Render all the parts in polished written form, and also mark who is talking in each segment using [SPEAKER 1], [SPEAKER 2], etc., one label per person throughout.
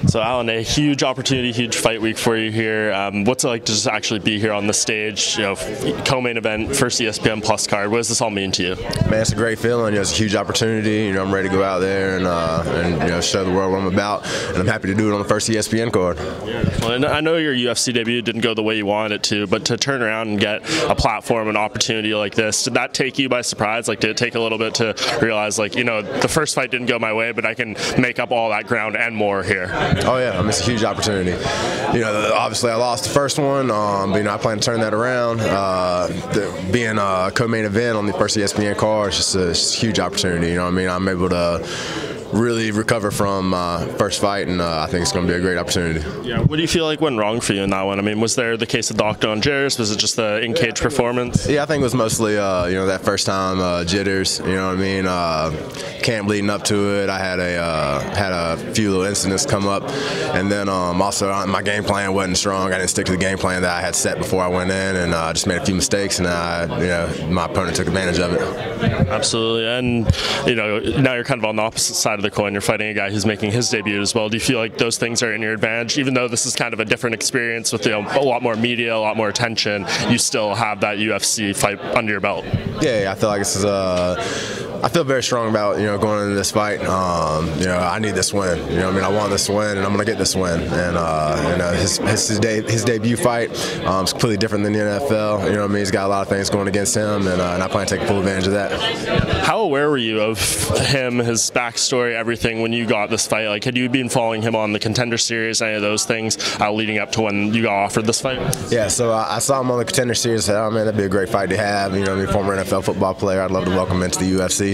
[SPEAKER 1] So Alan, a huge opportunity, huge fight week for you here. What's it like to just actually be here on the stage? Co-main event, first ESPN Plus card. What does this all mean to you?
[SPEAKER 2] Man, it's a great feeling. It's a huge opportunity. I'm ready to go out there and show the world what I'm about. And I'm happy to do it on the first ESPN card.
[SPEAKER 1] Well, and I know your UFC debut didn't go the way you wanted it to, but to turn around and get a platform, an opportunity like this, did that take you by surprise? Like, did it take a little bit to realize, like, the first fight didn't go my way, but I can make up all that ground and more here?
[SPEAKER 2] Oh yeah, it's a huge opportunity. Obviously I lost the first one, but I plan to turn that around. Being a co-main event on the first ESPN card is just a huge opportunity. I'm able to really recover from my first fight, and I think it's going to be a great opportunity.
[SPEAKER 1] Yeah. What do you feel like went wrong for you in that one? I mean, was there the case of the octagon jitters? Was it just the in-cage performance?
[SPEAKER 2] Yeah, I think it was mostly that first time jitters. Camp leading up to it, I had a few little incidents come up, and then also my game plan wasn't strong. I didn't stick to the game plan that I had set before I went in, and I just made a few mistakes, and my opponent took advantage of it.
[SPEAKER 1] Absolutely, and now you're kind of on the opposite side of the coin. You're fighting a guy who's making his debut as well. Do you feel like those things are in your advantage, even though this is kind of a different experience with a lot more media, a lot more attention? You still have that UFC fight under your belt.
[SPEAKER 2] Yeah, I feel like this is I feel very strong about going into this fight. I need this win. I want this win, and I'm going to get this win. And his debut fight is completely different than the NFL. He's got a lot of things going against him, and I plan to take full advantage of that.
[SPEAKER 1] How aware were you of him, his backstory, everything when you got this fight? Like, had you been following him on the Contender Series, any of those things leading up to when you got offered this fight?
[SPEAKER 2] Yeah, so I saw him on the Contender Series. I said, oh man, that'd be a great fight to have. Former NFL football player. I'd love to welcome him into the UFC.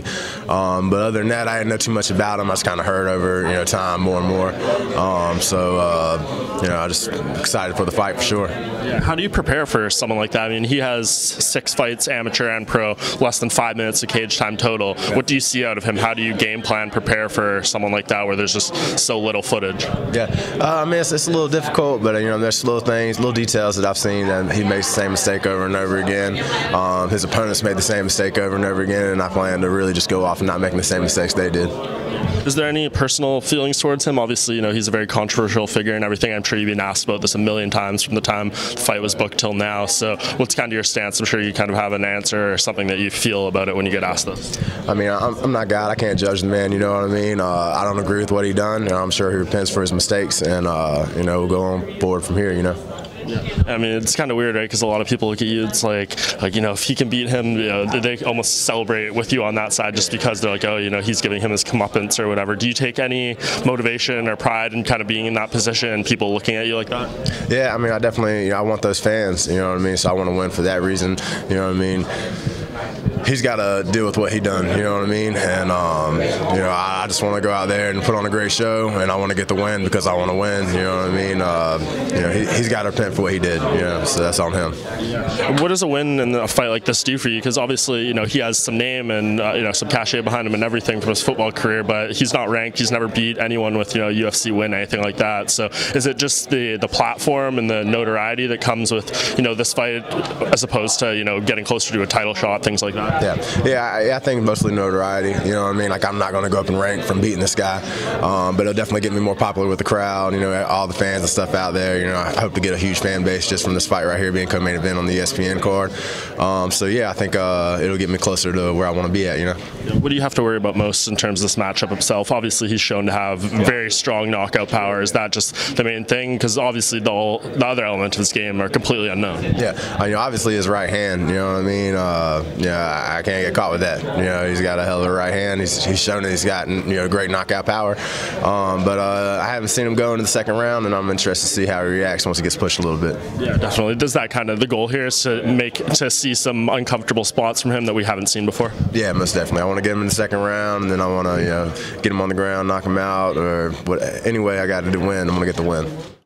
[SPEAKER 2] But other than that, I didn't know too much about him. I just kind of heard over time more and more. I just excited for the fight for sure.
[SPEAKER 1] Yeah. How do you prepare for someone like that? I mean, he has 6 fights, amateur and pro, less than 5 minutes of cage time total. What do you see out of him? How do you game plan, prepare for someone like that where there's just so little footage?
[SPEAKER 2] Yeah, it's a little difficult, but there's little things, little details that I've seen that he makes the same mistake over and over again. His opponents made the same mistake over and over again, and I plan to really just go off and not making the same mistakes they did.
[SPEAKER 1] Is there any personal feelings towards him? Obviously, he's a very controversial figure and everything. I'm sure you've been asked about this a million times from the time the fight was booked till now. So what's kind of your stance? I'm sure you kind of have an answer or something that you feel about it when you get asked this.
[SPEAKER 2] I'm not God. I can't judge the man, you know what I mean? I don't agree with what he done. I'm sure he repents for his mistakes, and we'll go on forward from here,
[SPEAKER 1] Yeah, I mean, it's kind of weird, right? Because a lot of people look at you, it's like if he can beat him, they almost celebrate with you on that side just because they're like, oh, he's giving him his comeuppance or whatever. Do you take any motivation or pride in kind of being in that position and people looking at you like that?
[SPEAKER 2] Yeah, I definitely, I want those fans, you know what I mean? So I want to win for that reason, you know what I mean? He's got to deal with what he done, you know what I mean? And, I just want to go out there and put on a great show, and I want to get the win because I want to win, you know what I mean? He's got to repent for what he did, so that's on him.
[SPEAKER 1] Yeah. What does a win in a fight like this do for you? Because obviously, he has some name and, some cachet behind him and everything from his football career, but he's not ranked. He's never beat anyone with, UFC win, anything like that. So is it just the platform and the notoriety that comes with, this fight as opposed to, getting closer to a title shot, things like that?
[SPEAKER 2] Yeah, I think mostly notoriety. You know what I mean? Like, I'm not going to go up in rank from beating this guy, but it'll definitely get me more popular with the crowd. All the fans and stuff out there. I hope to get a huge fan base just from this fight right here being co-main event on the ESPN card. I think it'll get me closer to where I want to be at.
[SPEAKER 1] What do you have to worry about most in terms of this matchup itself? Obviously, he's shown to have very strong knockout power. Is that just the main thing? Because obviously the other elements of his game are completely unknown.
[SPEAKER 2] Yeah, obviously his right hand. You know what I mean? I can't get caught with that. He's got a hell of a right hand. He's shown that he's got great knockout power. But I haven't seen him go into the second round, and I'm interested to see how he reacts once he gets pushed a little bit.
[SPEAKER 1] Yeah, definitely. Does that kind of the goal here is to see some uncomfortable spots from him that we haven't seen before?
[SPEAKER 2] Yeah, most definitely. I want to get him in the second round, and then I want to get him on the ground, knock him out, or any way I got to win. I'm going to get the win.